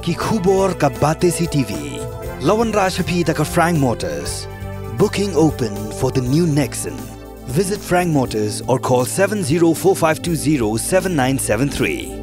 ki khubor ka bate CTV. Lawan Rajhapi ka Frank Motors. Booking open for the new Nexon. Visit Frank Motors or call 7045207973.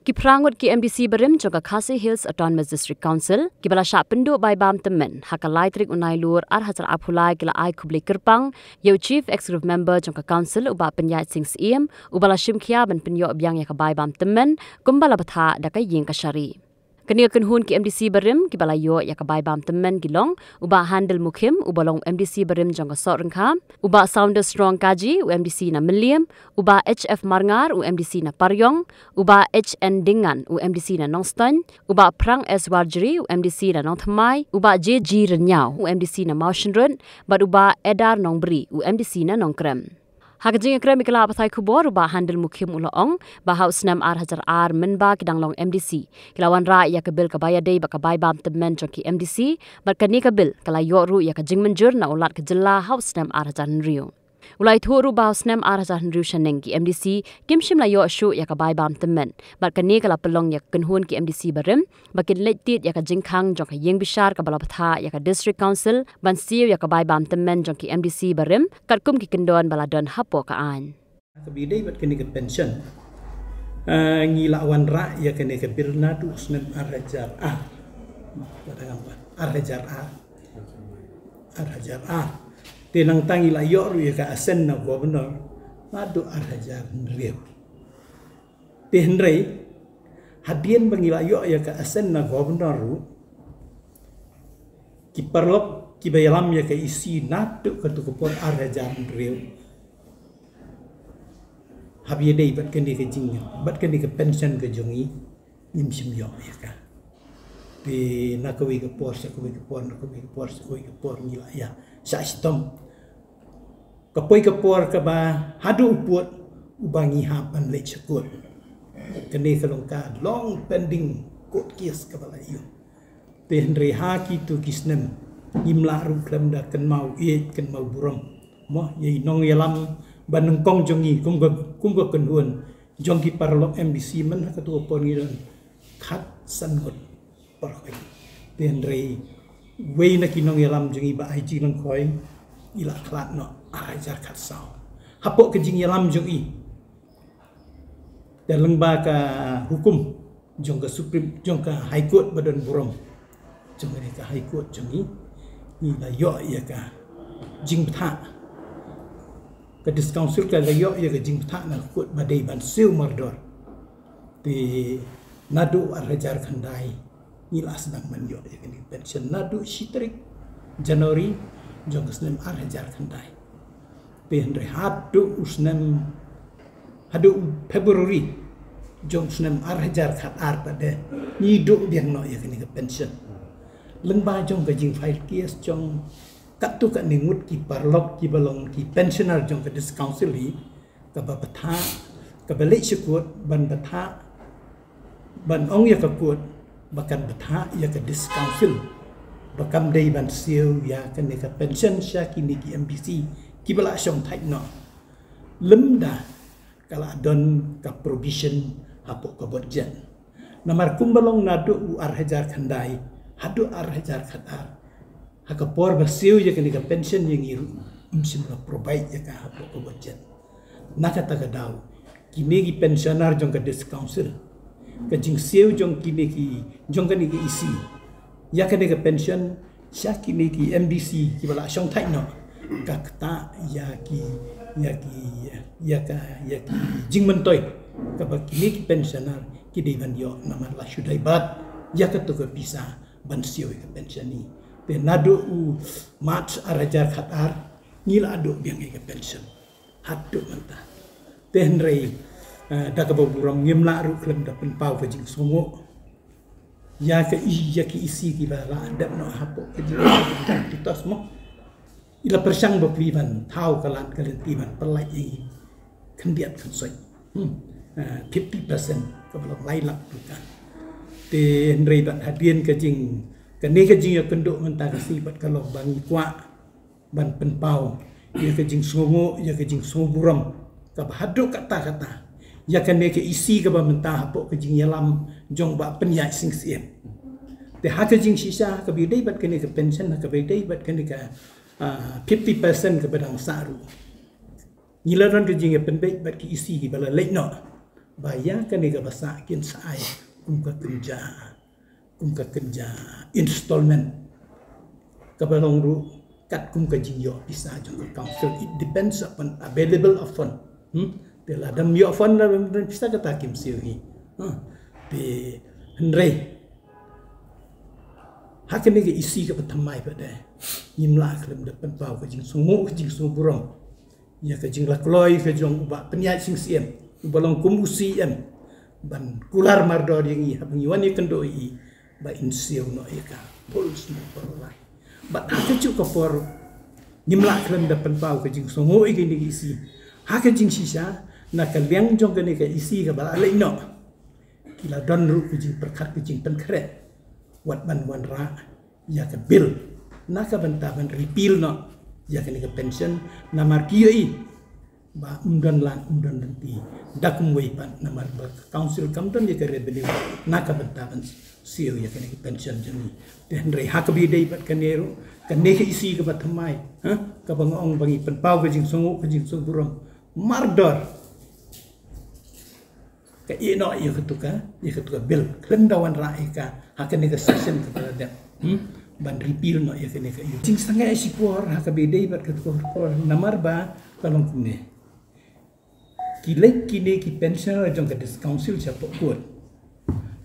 Ki prangut ki MDC Barim joka Khasi Hills Autonomous District Council ki bala sya pendu bai bam temen haka laitrik unai lur ar hajar aphulai kila ai khubli kerpang yo chief executive member joka council uba penyait sing siem ubala shimkhia ban penyo byang ya ka bai bam temen kumbala batha dakai ying kasari. Kenia kenhun ki MDC Barim ki bala yo ya ka bai bam temen gilong uba handle mukhim ubalong MDC Barim jonga sot rengkham uba sounder strong kaji UMDC na Milliam uba HF Marngar UMDC na Paryong uba HN Dingan UMDC na Nongston uba Prang S Warjri UMDC na Nongthamai uba JG Renyau UMDC na Maushenrun bad uba Edar Nongbri UMDC na Nongkrem. Hakajing krem ikla pathai khubor ba handle mukhim ulaong ba haus nam ar hajar ar menba kidang long MDC kilawan ra ya kebil kabaya dei ba kabai bam temen joki MDC ba kani kabil kala yoru ya kajing menjur na ulat kejela haus nam ar hajar nriu ulai thuru ba haus nam ar hajar nriu shaneng ki MDC kimshim la yo shu ya kabai bam temen ba kani kala pelong ya kenhun ki MDC barim ba kin letit ya kajing khang jok yeng bishar ka bala patha ya ka district council ban siu ya kabai bam temen joki MDC barim katkum ki kendon bala don hapo ka an kabidai bat kini ke pension ngilawan ra ya kini ke birna tu usnem arhajar arhajar tenang tangi la yor ya ka asen na gobernur madu arhajar nriu tenrei hadien bangila yo ya ka asen na gobernur ki perlop ki bayalam ya ka isi natu ka tukupon arhajar nriu habie dei bat keni ke jing bat keni ke pension ke jongi nim sim yo ya ka di nakawi ke por nakawi ke por ngila ya sa sitom kapoi ke por ke ba hadu uput ubangi hapan le chakut keni ke longka long pending court case ke bala yu ten reha ki tu kisnem imla ru klem da ken mau burom mo ye nong yalam baneng kong jongi kum go kenhuan jongki parlok MBC men ka tu por ngiran khat sangot por kai ten re we na kinong yalam jongi ba ai ji lang khoi ila klat no ajar khat sao hapok ke jing yalam jongi dalam ka hukum jong ka supreme jong ka high court badan burom jong ka high court jongi ni la yo ya ka jing tha ka discouncil ka la yo ya ka jing tha na court badai ban siu mardor ti nadu arhajar khandai nila sedang menyo ya ka pension nadu shitrik Januari jong usnem arhajar khandai pe andre hadu usnem hadu Februari jong usnem arhajar khat ar pada ni do biang no ya kini ke pension lengba jong ka jing file case jong katu ka ningut ki parlok ki balong ki pensioner jong ka discouncil li ka ba patha ka balik syukut ban patha ban ong ya ka kut bakan patha ya ka discouncil bakam dei ban siu ya kini ka pension sya kini ki MBC ki bala syong thai no lemda kala don ka provision hapok ka budget namar kumbalong nadu u arhajar khandai hadu arhajar khatar hakapor basiu ya kini ka pension yang iru umsim la provide ya ka hapok ka budget nakata ka daw kini ki pensioner jong ka discouncil ka jing siu jong kini ki jong kani ki isi ya kini ka pension sya kini ki MDC ki bala syong thai no kakta ya ki jing mentoy ka bakini ki pensioner ki de ban yo namar la shudai bat ya ka to ka bisa ban sio ka pensioni te nadu u mat arajar khatar ngila adu biang ka pension hatu manta ten rei da ka boburam ngimla ru klem da pen pau ka jing songo ya ki isi ki bala adap no hapo ka jing titos mo ila persang boklivan thau kalan kalentiban pelai i kendiat konsoi 50% ka belum lailak bukan te ndrei bat hadien ka jing ka ne ka jing ya kenduk menta ka sibat kalau bangi kwa ban penpau ya ka jing songo ya ka jing soburam ka haduk kata-kata ya kan ne ke isi ke ba mentah po ke jing yalam jong ba penyai sing siem te ha ke jing sisa ke bi dei bat ke ne ke pension ke bi dei bat ke ne ke 50% ke badang saru nyilaran ke jing pen bei bat ke isi ke bala lek no ba ya ke ne ke basa kin sai kum ka kerja installment ke balong ru kat kum ka jing yo bisa jong ke council it depends upon available of fund Tela dam yo fund la bisa kata kim siu hi pe henry hakene ke isi ke patamai pada nyimla klem depan pau ke jing sungu ke jing burong ya ke jing la kloi ke jong ba penyai sing siem balong kum usi em ban kular mardor yang i habang wani kendoi ba insiu no eka puls no porla ba ta chu ko por nyimla klem depan pau ke jing sungu ke ni isi hake jing sisa na kaliang jong ke ke isi ke bala le no kila don ru ke jing perkat ke jing penkre wat ban wan ra ya ke bill na ka benta ban repeal no ya ke pension na markio i ba undan nanti dak mwei pan na mar ba council kamton ya ke revenue na ka benta ban siu ya ke pension jeni den re hak bi dei pat kanero kan ne ke isi ke batmai ka bangong bangi pen pau ke jing sungu ke jing burong mardor ke ino ia ketuka bil kelendawan raika hakan ni ke session kepada dia ban repeal no ia kene ke iyo jing sangai si por hak bedai bat ketuka namar ba kalong kune kilek kine ki pension jong ke dis council siapa kuat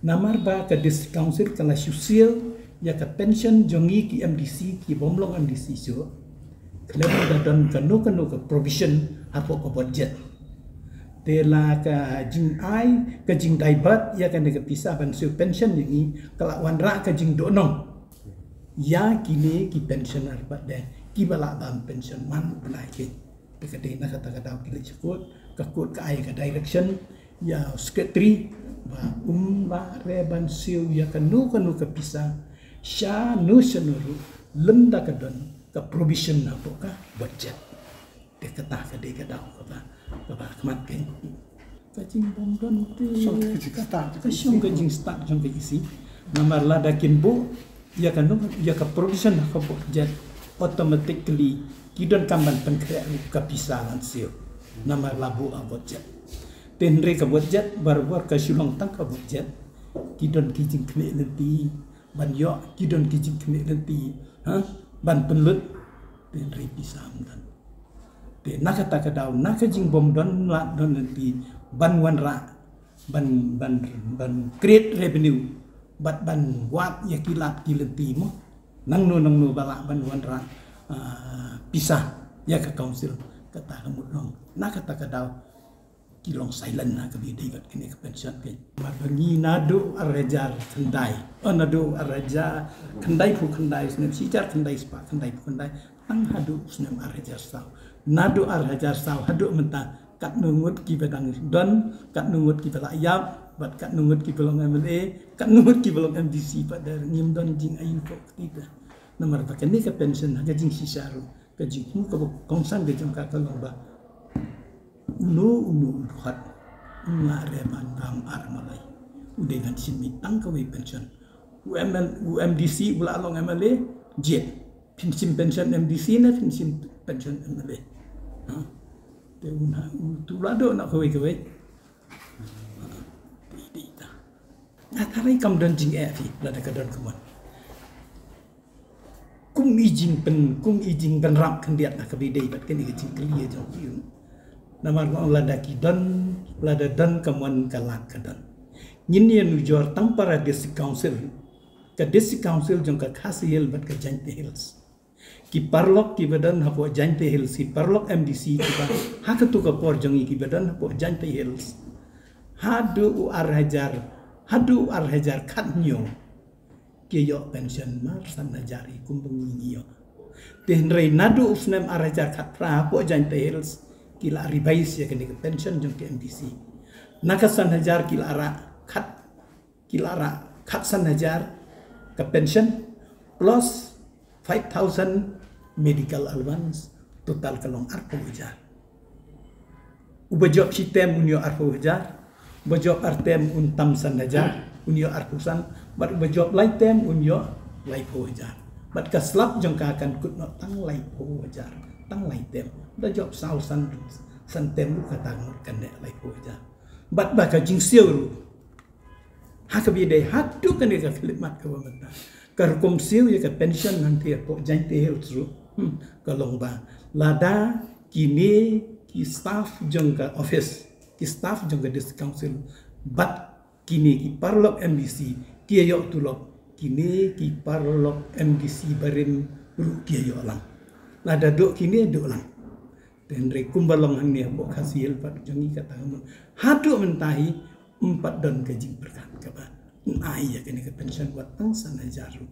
namar ba ke dis council kala susil ya ke pension jongi ki MDC ki bomlong MDC so kelem dan kanu ke provision apa ko budget tela ka jing ai ka jing daibat ya kan ke pisah ban su pension ni kala wanra ka jing donong ya kini ki pensioner bat de ki bala bam pension man belai ke ke de na kata kata ki lekut ka kut ka ai ka direction ya secretary ba ba reban siu ya kanu ke pisah sha nu senuru lemda ka don ka provision na po ka budget de kata ka de ka dau ka ba kemat ke ka jing bom don te kata ka syong ka jing start jong ke isi namar la dakin bu ya kan ya ka provision ka budget automatically kidon kamban penkre ka pisalan sio namar labu a budget tenre ka budget bar ka sulong tang ka budget kidon kijing kne nanti ban yo kidon kijing kne nanti ban penlut tenre pisam dan te nakata ka daw nakajing bom don la don nanti ban wanra ban create revenue bat ban wat ya kilat kilenti mo nang no bala ban wanra pisah ya ka council kata kamut long nakata ka daw kilong silent na kabi dapat kini ke pension ke mabangi nado arajar kendai nado araja kendai pu kendai snem sijar kendai spa kendai pu kendai ang hadu snem arajar saw nado arajar saw hadu menta kat nungut ki badang don kat nungut ki bala yap bat kat nungut ki belong MLA kat nungut ki belong MDC pada ngim don jing ayu ko kita nomor pakai ni ke pension ga jing sisaru ke jing ko kongsan ge jong ka kalong ba unu hat ngareman ram armalai udah kan simi tang kawi pension UMDC ula long MLA jet pension MDC na pension MLA te una tu lado nak kawi tidak nah tarai kam dan jing fi lada kadon kuman kum ijing pen ram kendiat nak kabidai bat kini jing kelia jong kiu namar lada kidon lada dan kamuan kalak kadan nyini nujor tampara district council ka district council jong ka khasiel bat ka Jainte Hills ki parlok ki badan hapo Jainte Hills ki parlok MDC ki ba hakatu ka por jong ki badan hapo Jainte Hills hadu arhajar khatnyo ki yo pension mar sanajari kumbungi yo tenrei nadu usnem arhajar khatra hapo Jainte Hills kila ribais ya kene pension jong ke MDC nakasan hajar kila khat san hajar ke pension plus 5,000 medical allowance total kalong arpo ujar Ubajok sitem unyo arfu hajar, ubajok artem untam san hajar, unyo arfusan, bat ubajok laitem unyo laifu hajar. Bat kaslap jangka akan kut no tang laifu hajar, tang laitem. Ubajok sau san tem lu kata kan nek laifu hajar. Bat baka jing siu lu. Hakabi dai hatu kan dia khidmat ka wamata. Karkom siu ya ka pension nanti ko jain te health ru. Kalong ba lada kini ki staff jangka office, ki staff jangka district council, bat kini ki parlok MDC kia yok tulok, kini ki parlok MDC barim ru kia yok lang. Lada dok kini dok lang. Dan rekumbalong hang ni bok hasil pat jangi kata mun hadu mentahi 4 don gaji berkat kaban. Ai ya kini ke pension buat angsan hajaru.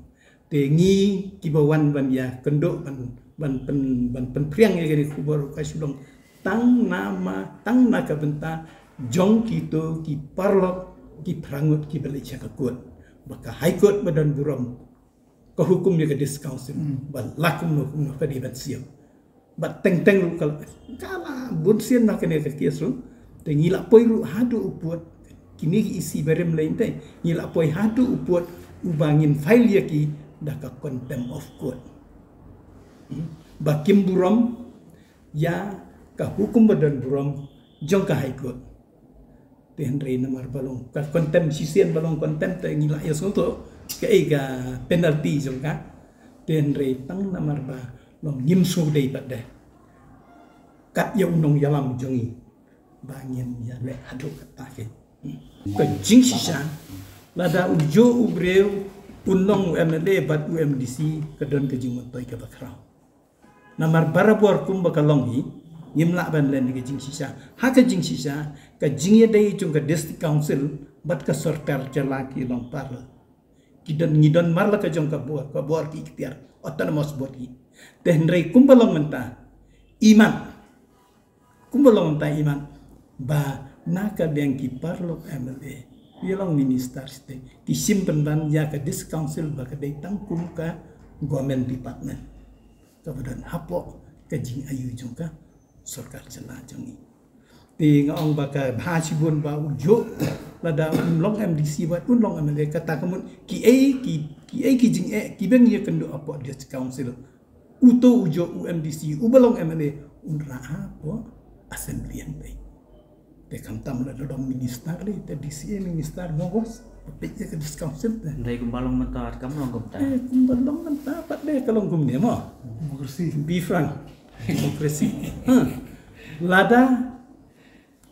Tengi kibawan ban ya kendok ban priang ya kini kubur kasulong tang nama tang naka benta jong kito ki parlok ki prangut ki balik cakakut. Baka high court badan buram ke hukum ya ke district council ban lakum no kadiban siap. Bat teng-teng lu kalau bun sian nak kena ke kias lu ngilak poi lu hadu uput kini isi barem lain teh ngilak poi hadu uput ubangin file ya ki dah ka contempt of court bakim buram ya ka hukum badan buram jong ka high court ten rei namar balong ka contempt sisian balong contempt teh ngilak ya soto ke penalty jong ka ten rei tang namar ba long ngim su dei pat deh kat ya unong yalam jongi bangin ya le hadu kata ke ka jing sisa lada ujo ubreu unong MLA bat UMDC kedon ke jing motoy ke bakrau namar barabor kum bakalong hi ngim la ban len ke jing sisa ha ke jing sisa ka jing ya dei jong ke district council bat ka sortar jalaki long par kidon ngidon marla ka jong ka buar ki ikhtiar autonomous body dan rei kumbalong mentah iman kumbalong mentah iman ba naka yang ki parlok MLA bilang minister state ki simpen ban ya ke district council ba ke dei tangkum ka government department kemudian hapo ke jing ayu jongka sarkar jela jongi ti ngong ba ka bhasibun ba ujo lada long MDC buat long MLA kata kemun ki jing ki ben ye kendo apa district council uto ujo UMDC ubalong MLA unra apa assembly yang baik te kamtam la dong minister le te DC minister ngogos pepek ke district council dari kumbalong mentar kamu long kumta kumbalong mentar pat de kalong kum ne mo demokrasi be frank demokrasi lada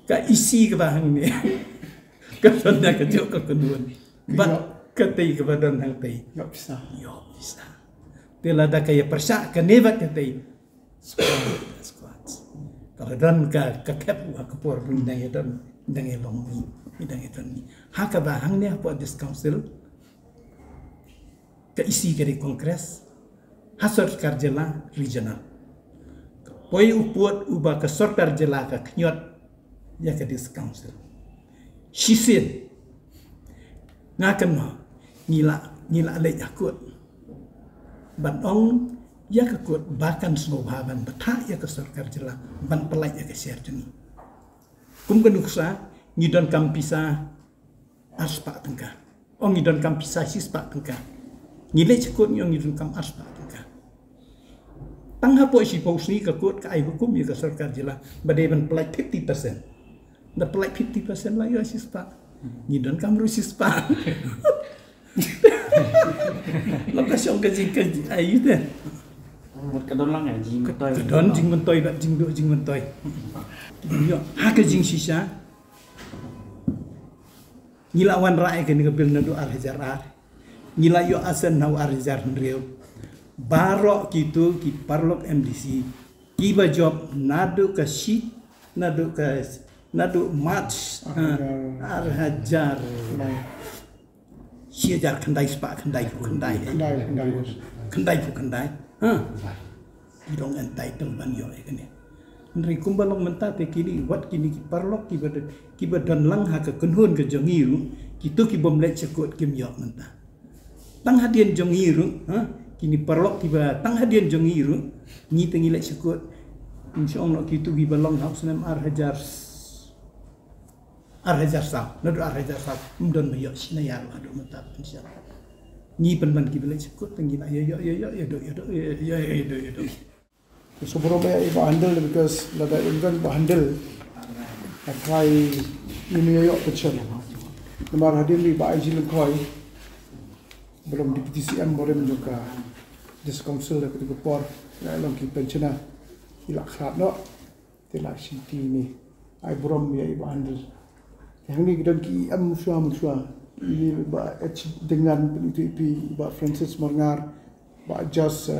ka isi ke bahang ni ka sonda ka jok ka kedua bat ka tei ke badan hang tei yo bisa Tela da kaya persak ke nevat ke tei squats kalau dan ka kep ka por bindang ya dan long bindang ya dan ha ka bahang ni apa dis council ke isi ke di kongres hasor karjela regional poi uput uba ke sortar jela ka knyot ya ke dis council shisin ngakan ma ngila le yakut ban ong ya kekut bahkan semua ban betah ya ke sarkar jela ban pelai ya ke share jeni kum kenuksa ngidon kampisa aspa tengka ong ngidon kampisa sispa tengka ngile cekut nyong ngidon kam aspa tengka tang hapo si posni kekut ka ai hukum ya ke sarkar jela badai ban pelai 50% da pelai 50% lah ya sispa ngidon kam ru sispa lokasi orang kaji ayu deh. Một cái đòn lăng này jing mentoy. Kedon jing mentoy bat jing do jing mentoy. Yo, ha ke jing sisa. Ngilawan rae ke ni bil na do arhajar ar. Ngila yo asen nau arhajar ndreu. Barok gitu ki parlok MDC. Kiba job nado ka sheet nado match arhajar. Siajar kendai spak kendai idong entai temban yo ekene nri kumbalong menta te kini wat kini ki parlok ki badan lang ha ka kenhun ke jongiru kitu ki bomlet cekut kim yo menta tang hadian jongiru kini parlok ki ba tang hadian jongiru ni tengilek cekut insyaallah kitu ki balong haus nam ar hajar Arhajar Sao, nado Arhajar Sao, mdon bayok sinayar ado mata pensiap. Ni penman ki beli sekut tengi nak yo. So Boromaya iba handle because lada England iba handle akai ini yo pecel. Nomor hadir iba aji lengkoi belum deputy CM boleh juga dis council da ketika por long ki pensiona ilak khat no tilak city ni ai Boromaya iba handle. Yang ni kita ki musua ini iba dengan itu iba Francis Morngar ba just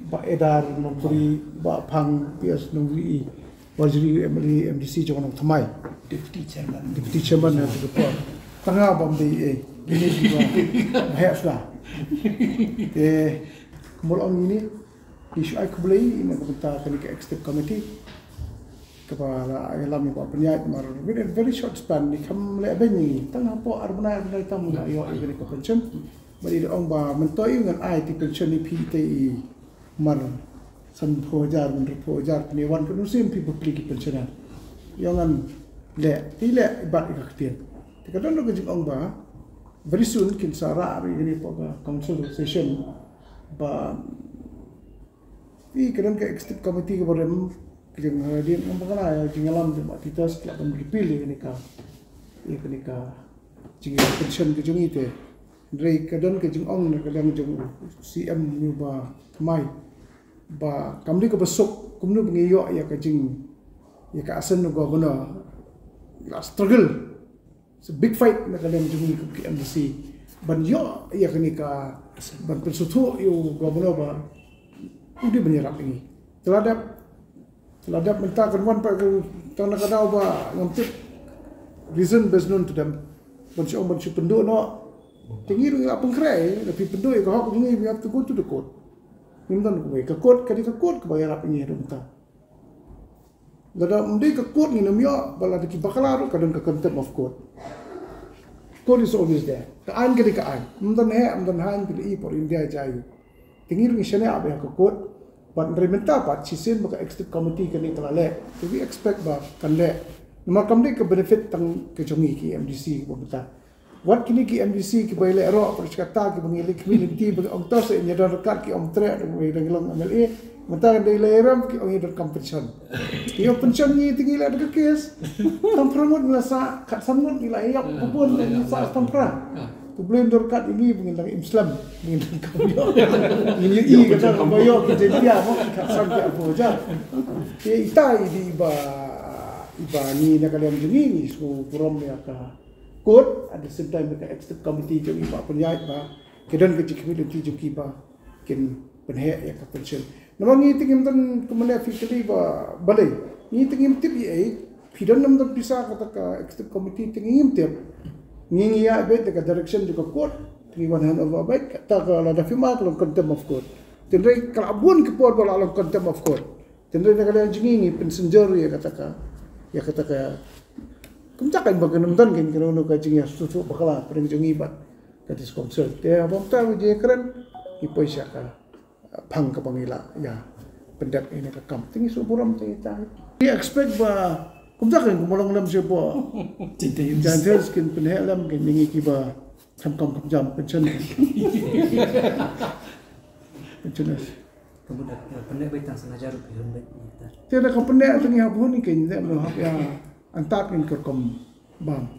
Ba Edar Nopuri, Ba Pang, PS Nungwi, Wajri MDC jangan orang Thamai, Deputy Chairman yang terdepan. Tengah Bombay ini juga mahal lah. Kemudian ini isu aku beli ini kita kena ke Executive Committee kepala alam yang penyiat mar within very short span ni kamu lihat begini tengah po arbana tamu nak yo ini ke pension, beri orang ba mentoi dengan ai ti pension ni PTI. Mar san pojar peniwan penusim people pergi pensiunan jangan tidak ibat ikaktian kadang nak jeng ba very soon kin sara hari ini pada council session ba kadang ke executive committee ke barem jeng hadir ngomong ya jeng alam jeng kita setelah pilih ini ka jeng pensiun ke jeng itu dari kadang ke jeng kadang jeng CM ni ba mai ba kamdi ke besok kumnu bengiyo ya ka jing ya ka asan no governor la struggle it's a big fight na kadang jing ke PMDC ban yo ya kani ka ban persutu yo governor ba udi benyerap ini teladap mentah kan wan pa tang nakadaw ba ngamtip reason based known to them ban si omban si penduk no tingiru la pengkrai tapi penduk ko hak ni we have to go to the court. Minta nak ke court ke bayar apa ni ada minta. Lada mendai ke court ni namanya bala deki bakalar kadang ke contempt of court. Court is always there. Kaan ke kaan. Minta han pilih por India jai. Tingir ni sana apa yang ke court. But rementa pat sisen baka executive committee ke ni telale. So we expect ba kan le. Nama kamde ke benefit tang ke jongi ki MDC ke bata. Wat kini ki MDC ki baile ro perskata ki bangili community bang ongtos e nyadar rekat ki omtre we danglang MLA mata dai leram ki ongi dot competition ki pension ni tinggi la de kes tam promote la sa kat samut ni la yap pun sa tampra tu blame rekat ini bangil Islam bangil kamyo ini kata kamyo ki dia mo kat sam ki apo ja ki itai di ba ni na kalian jengi so purom ya ka court at the same time the executive committee jo iba penjait ba kedan ke committee jo kiba ken penhe ya ka pension namang ngi tingim tan kemana fikri ba balai ngi tingim tip ye fidan nam tan bisa kata ka executive committee tingim tip ngi ya be the direction jo ka court tingi one hand over ba kata ka la da firma ka contempt of court tendre kalabun ke por ba la contempt of court tendre na kala jingi pensenger ya kata ka kumcakan bagan nonton kan kalau nak kaji yang susu bakalah pernah jangi bat katis konsel. Dia abang tahu je keren ipo siapa pang ke pangila ya pendak ini kekam. Tinggi suburam tinggi tahu. Dia expect bah kumcakan kumolong dalam siapa. Jangan skin penhelam kan ningi kiba samkam kumjam pension. Pensionas. Kemudian pendak betang sengaja film bet. Tiada kau pendak tinggi habun ni kan dia melahap ya. Antak in kerkom bam.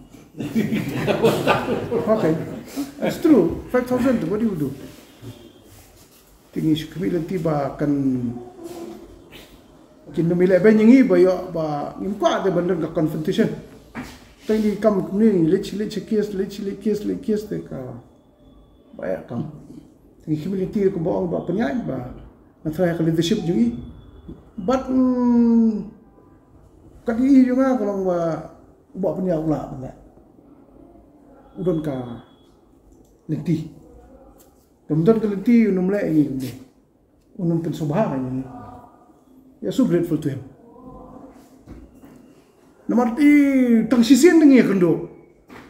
Okay, that's true. 5,000. What do you do? Tinggi kemilan tiba kan kinumila ba nyingi ba yo ba ngimpa de bandar ka confrontation. Tinggi kam ni lich case te ka ba ya kam. Tinggi kemilan tiba ko ba ba penyai ba. Antara ka leadership jungi. But kadi juga kalau buat punya ulah benda, udon ka lenti, kemudian ke lenti unum le ini, unum pensobah ini, ya so grateful to him. Nomor tang sisian dengan kendo,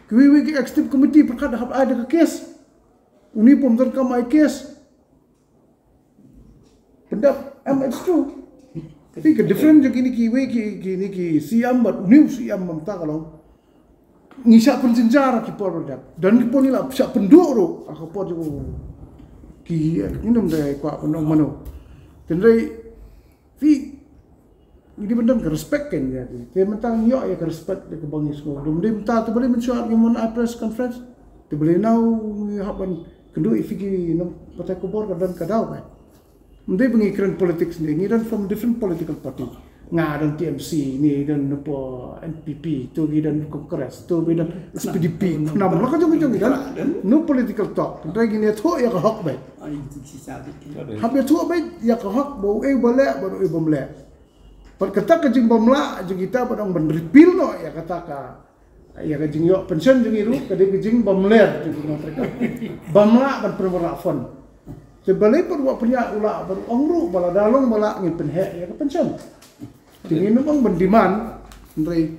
kiwi ki executive committee perkara ada ke kes, uni pembentuk kamai kes, pendap, it's true. Tapi ke different je kini kiwe ki siam bat new siam mamta kalau ngisa penjenjara kipor berdak dan kipor ni lah siap penduk ro aku por jo ki ni nam dai kwa penong mano tendai fi ini benar ke respect kan ya dia mentang yo ya ke respect ke bangis ko dum dia minta tu boleh mensuat ngamon press conference tu boleh now happen kendu ifiki nam patai kubor kadan kadau kan mendai pengikran politik ni dan from different political party ngadang TMC ni dan apa NPP tu dan Kongres tu dan SPDP nama lah kacau dan no political talk lagi ni tu ya kahok baik habis tu baik ya kahok bau boleh baru boleh perkata kajing bomla jeng kita padang benripil no ya kata ka ya kajing yo pensiun jeng iru kade kajing bomler jeng mereka bomla ban perwarafon sebalik perwa punya ula baru ongru bala dalong bala ngipen he ya pensiun tinggi memang bendiman, dari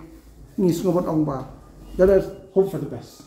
ngis ngobat ong ba. That is hope for the best.